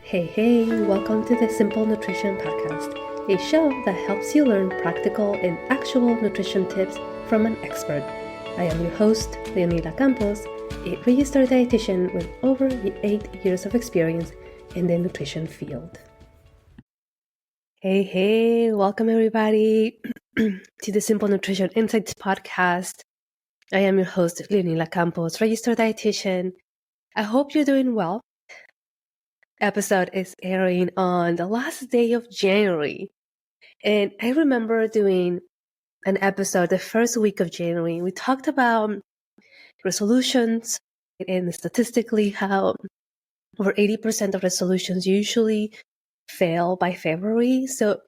Hey, welcome to the Simple Nutrition Podcast, a show that helps you learn practical and actual nutrition tips from an expert. I am your host, Leonila Campos, a registered dietitian with over 8 years of experience in the nutrition field. Hey, welcome everybody to the Simple Nutrition Insights Podcast. I am your host, Leonila Campos, registered dietitian. I hope you're doing well. Episode is airing on the last day of January. And I remember doing an episode the first week of January. We talked about resolutions and statistically how over 80% of resolutions usually fail by February. So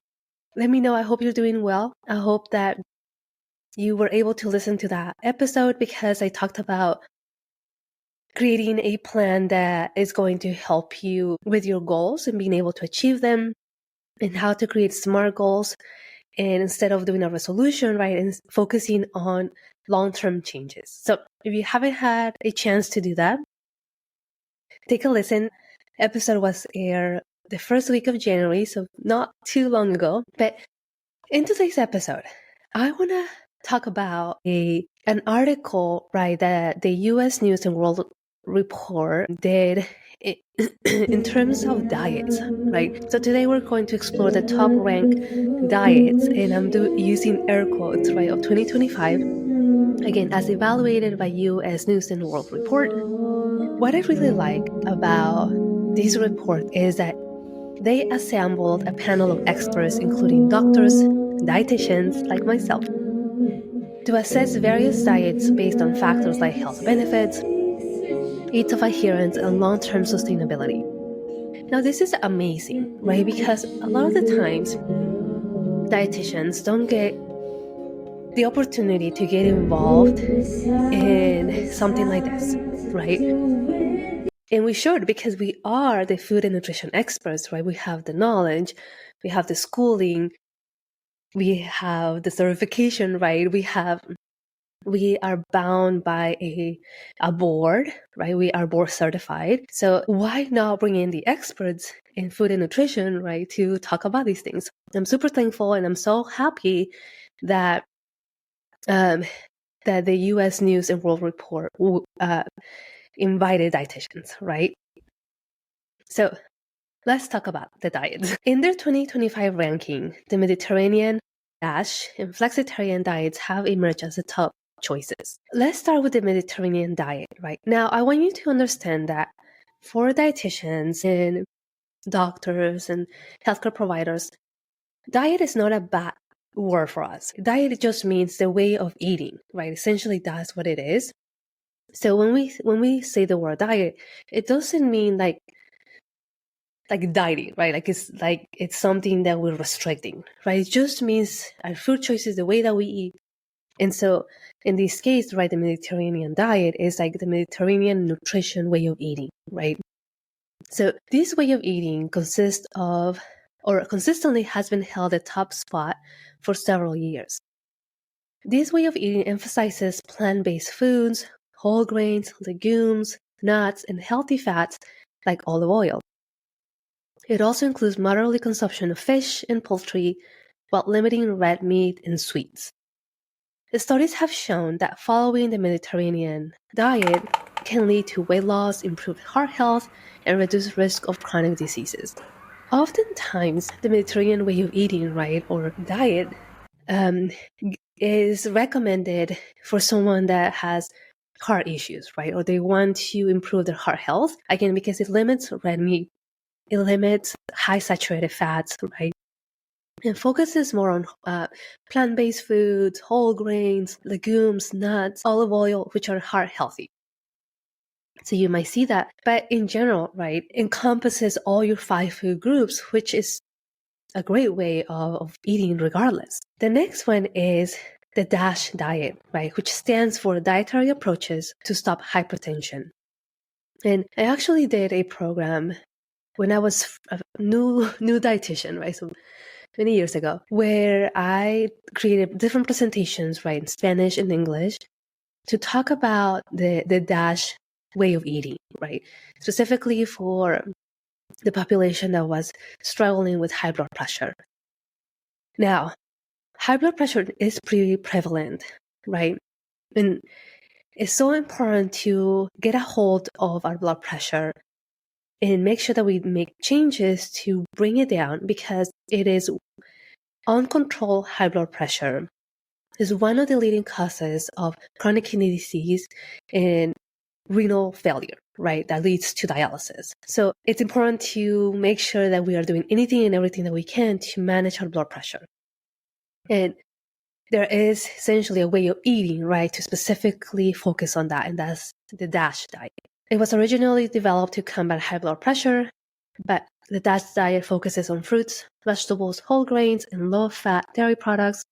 let me know. I hope you're doing well. I hope that you were able to listen to that episode because I talked about creating a plan that is going to help you with your goals and being able to achieve them, and how to create SMART goals. And instead of doing a resolution, right, and focusing on long-term changes. So if you haven't had a chance to do that, take a listen. Episode was aired the first week of January, so not too long ago. But in today's episode, I want to talk about an article, right, that the U.S. News and World Report did in terms of diets, right? So today we're going to explore the top ranked diets, and I'm using air quotes, right, of 2025, again, as evaluated by U.S. News and World Report. What I really like about this report is that they assembled a panel of experts, including doctors, dietitians like myself, to assess various diets based on factors like health benefits, ease of adherence, and long-term sustainability. Now, this is amazing, right? Because a lot of the times, dietitians don't get the opportunity to get involved in something like this, right? And we should, because we are the food and nutrition experts, right? We have the knowledge, we have the schooling, we have the certification, right? We are bound by a board, right? We are board certified. So why not bring in the experts in food and nutrition, right, to talk about these things? I'm super thankful and I'm so happy that that the U.S. News and World Report invited dietitians, right? So let's talk about the diets. In their 2025 ranking, the Mediterranean, DASH, and flexitarian diets have emerged as the top choices. Let's start with the Mediterranean diet, right? Now, I want you to understand that for dietitians and doctors and healthcare providers, diet is not a bad word for us. Diet just means the way of eating, right? Essentially, that's what it is. So when we say the word diet, it doesn't mean like dieting, right? Like it's something that we're restricting, right? It just means our food choices, the way that we eat. And so in this case, right, the Mediterranean diet is like the Mediterranean nutrition way of eating, right? So this way of eating consists of, or consistently has been held at top spot for several years. This way of eating emphasizes plant-based foods, whole grains, legumes, nuts, and healthy fats like olive oil. It also includes moderate consumption of fish and poultry while limiting red meat and sweets. The studies have shown that following the Mediterranean diet can lead to weight loss, improved heart health, and reduced risk of chronic diseases. Oftentimes, the Mediterranean way of eating, right, or diet, is recommended for someone that has heart issues, right, or they want to improve their heart health, again, because it limits red meat, it limits high saturated fats, right? And focuses more on plant-based foods, whole grains, legumes, nuts, olive oil, which are heart healthy. So you might see that. But in general, right, encompasses all your 5 food groups, which is a great way of eating regardless. The next one is the DASH diet, right, which stands for Dietary Approaches to Stop Hypertension. And I actually did a program when I was a new dietitian, right, so many years ago, where I created different presentations, right, in Spanish and English, to talk about the DASH way of eating, right, specifically for the population that was struggling with high blood pressure. Now, high blood pressure is pretty prevalent, right? And it's so important to get a hold of our blood pressure and make sure that we make changes to bring it down, because it is uncontrolled high blood pressure is one of the leading causes of chronic kidney disease and renal failure, right? That leads to dialysis. So it's important to make sure that we are doing anything and everything that we can to manage our blood pressure. And there is essentially a way of eating, right, to specifically focus on that, and that's the DASH diet. It was originally developed to combat high blood pressure, but the DASH diet focuses on fruits, vegetables, whole grains, and low-fat dairy products.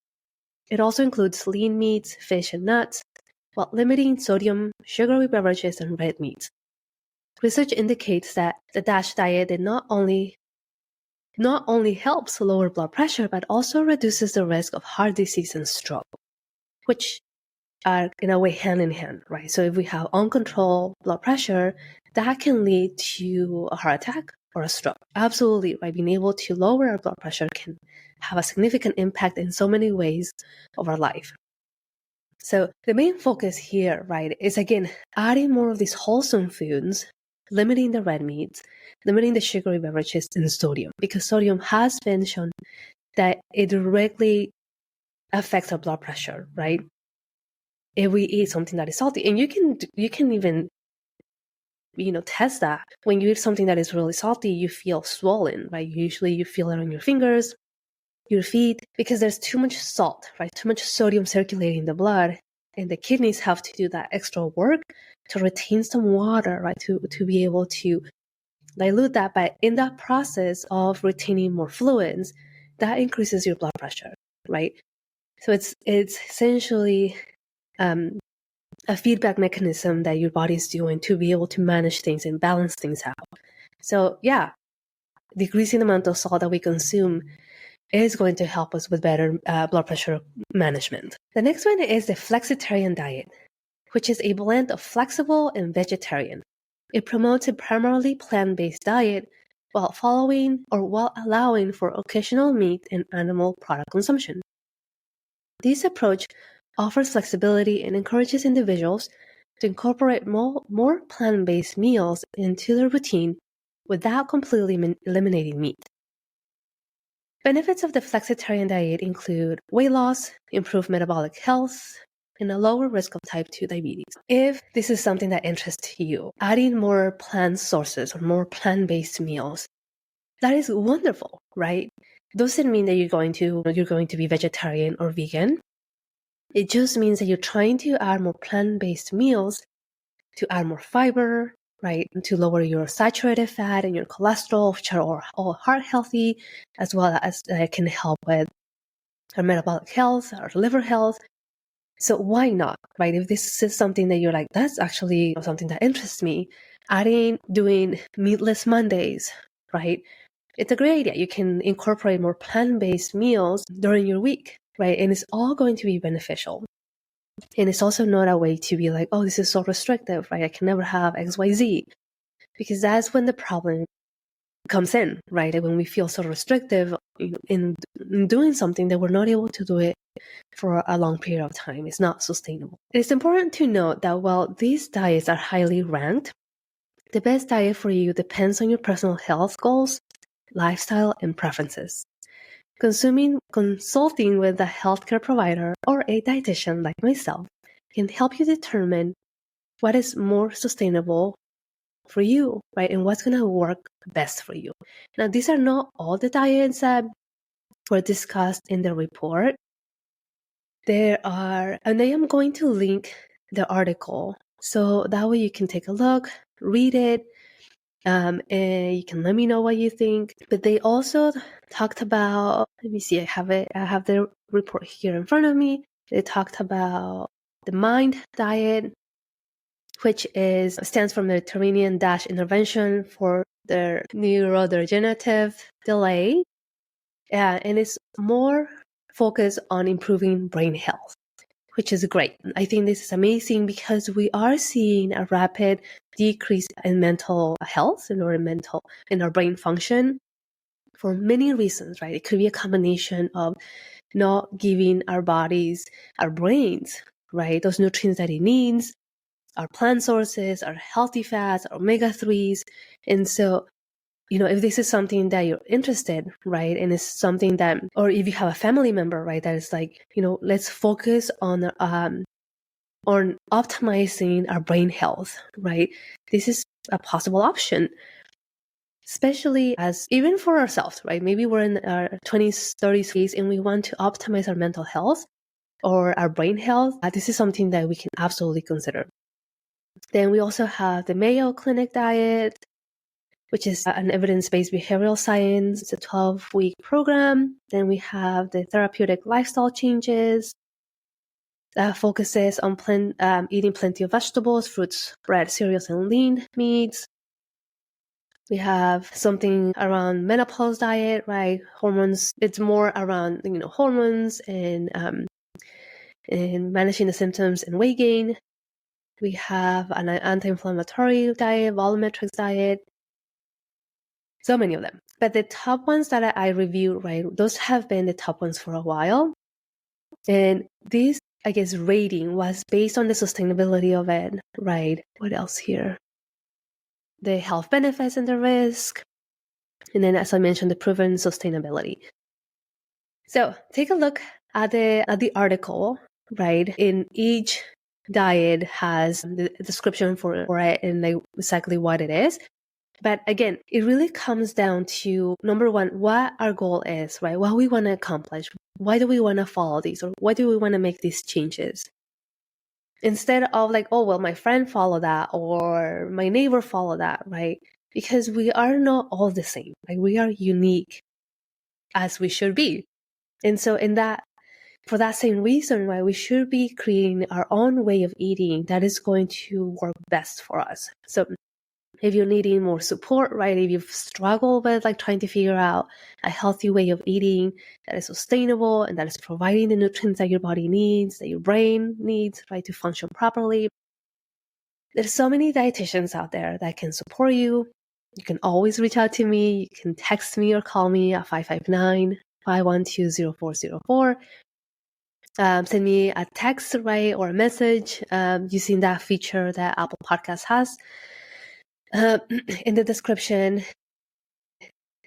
It also includes lean meats, fish, and nuts, while limiting sodium, sugary beverages, and red meats. Research indicates that the DASH diet not only helps lower blood pressure, but also reduces the risk of heart disease and stroke, which are in a way hand in hand, right? So if we have uncontrolled blood pressure, that can lead to a heart attack or a stroke. Absolutely, right? Being able to lower our blood pressure can have a significant impact in so many ways of our life. So the main focus here, right, is again adding more of these wholesome foods, limiting the red meats, limiting the sugary beverages, and sodium, because sodium has been shown that it directly affects our blood pressure, right? If we eat something that is salty, and you can even test that. When you eat something that is really salty, you feel swollen, right? Usually you feel it on your fingers, your feet, because there's too much salt, right? Too much sodium circulating in the blood, and the kidneys have to do that extra work to retain some water, right? To be able to dilute that, but in that process of retaining more fluids, that increases your blood pressure, right? So it's essentially a feedback mechanism that your body is doing to be able to manage things and balance things out. So yeah, decreasing the amount of salt that we consume is going to help us with better blood pressure management. The next one is the flexitarian diet, which is a blend of flexible and vegetarian. It promotes a primarily plant-based diet while allowing for occasional meat and animal product consumption. This approach offers flexibility and encourages individuals to incorporate more plant-based meals into their routine without completely eliminating meat. Benefits of the flexitarian diet include weight loss, improved metabolic health, and a lower risk of type 2 diabetes. If this is something that interests you, adding more plant sources or more plant-based meals, that is wonderful, right? Doesn't mean that you're going to be vegetarian or vegan. It just means that you're trying to add more plant-based meals to add more fiber, right? To lower your saturated fat and your cholesterol, which are all heart healthy, as well as can help with our metabolic health, our liver health. So why not, right? If this is something that you're like, that's actually something that interests me, doing meatless Mondays, right? It's a great idea. You can incorporate more plant-based meals during your week, right? And it's all going to be beneficial. And it's also not a way to be like, oh, this is so restrictive, right? I can never have XYZ. Because that's when the problem comes in, right? And when we feel so restrictive in doing something that we're not able to do it for a long period of time. It's not sustainable. It's important to note that while these diets are highly ranked, the best diet for you depends on your personal health goals, lifestyle, and preferences. Consulting with a healthcare provider or a dietitian like myself can help you determine what is more sustainable for you, right? And what's going to work best for you. Now, these are not all the diets that were discussed in the report. And I am going to link the article so that way you can take a look, read it, and you can let me know what you think. But they also talked about, let me see, I have the report here in front of me. They talked about the MIND diet, which stands for Mediterranean Intervention for the neurodegenerative delay. And it's more focused on improving brain health, which is great. I think this is amazing because we are seeing a rapid decrease in mental health and in our brain function for many reasons, right? It could be a combination of not giving our bodies, our brains, right, those nutrients that it needs, our plant sources, our healthy fats, our omega-3s. And so, if this is something that you're interested, right, and it's something that, or if you have a family member, right, that is like, let's focus on optimizing our brain health, right? This is a possible option, especially as even for ourselves, right? Maybe we're in our 20s, 30s and we want to optimize our mental health or our brain health. This is something that we can absolutely consider. Then we also have the Mayo Clinic Diet, which is an evidence-based behavioral science. It's a 12-week program. Then we have the therapeutic lifestyle changes that focuses on eating plenty of vegetables, fruits, bread, cereals, and lean meats. We have something around menopause diet, right? Hormones. It's more around hormones and managing the symptoms and weight gain. We have an anti-inflammatory diet, volumetrics diet. So many of them. But the top ones that I reviewed, right, those have been the top ones for a while. And this, I guess, rating was based on the sustainability of it, right? What else here? The health benefits and the risk. And then, as I mentioned, the proven sustainability. So take a look at the article, right? In each diet has the description for it and like exactly what it is. But again, it really comes down to, number one, what our goal is, right? What we want to accomplish. Why do we want to follow these? Or why do we want to make these changes? Instead of like, oh, well, my friend followed that or my neighbor followed that, right? Because we are not all the same. Like we are unique as we should be. And so for that same reason, right, we should be creating our own way of eating that is going to work best for us. So if you're needing more support, right, if you've struggled with like trying to figure out a healthy way of eating that is sustainable and that is providing the nutrients that your body needs, that your brain needs, right, to function properly, there's so many dietitians out there that can support you. You can always reach out to me. You can text me or call me at 559-512-0404. Send me a text, right, or a message using that feature that Apple Podcast has. In the description,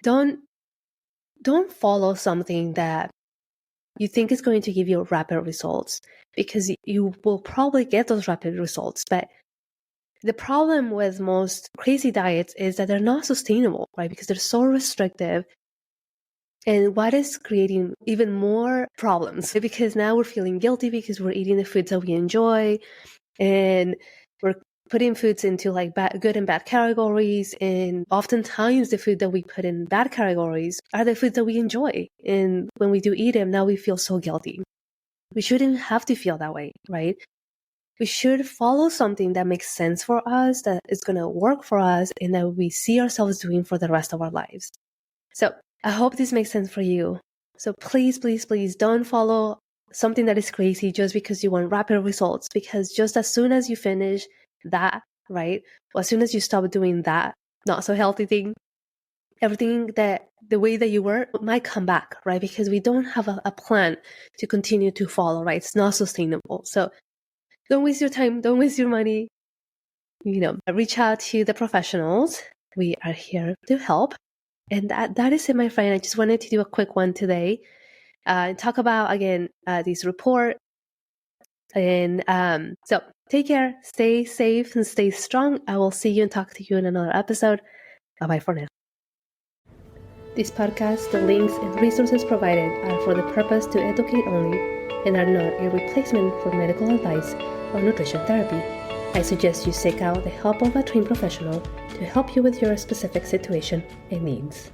don't follow something that you think is going to give you rapid results, because you will probably get those rapid results. But the problem with most crazy diets is that they're not sustainable, right? Because they're so restrictive. And what is creating even more problems? Because now we're feeling guilty because we're eating the foods that we enjoy, and we're putting foods into like good and bad categories. And oftentimes the food that we put in bad categories are the foods that we enjoy. And when we do eat them, now we feel so guilty. We shouldn't have to feel that way, right? We should follow something that makes sense for us, that is going to work for us, and that we see ourselves doing for the rest of our lives. So I hope this makes sense for you. So please, please, please don't follow something that is crazy just because you want rapid results, because just as soon as you finish that, right, or as soon as you stop doing that not so healthy thing, everything that the way that you were might come back, right? Because we don't have a plan to continue to follow, right? It's not sustainable. So don't waste your time, don't waste your money. Reach out to the professionals. We are here to help. And that is it, my friend. I just wanted to do a quick one today and talk about, again, this report. And so take care, stay safe, and stay strong. I will see you and talk to you in another episode. Bye-bye for now. This podcast, the links and resources provided are for the purpose to educate only and are not a replacement for medical advice or nutrition therapy. I suggest you seek out the help of a trained professional to help you with your specific situation and needs.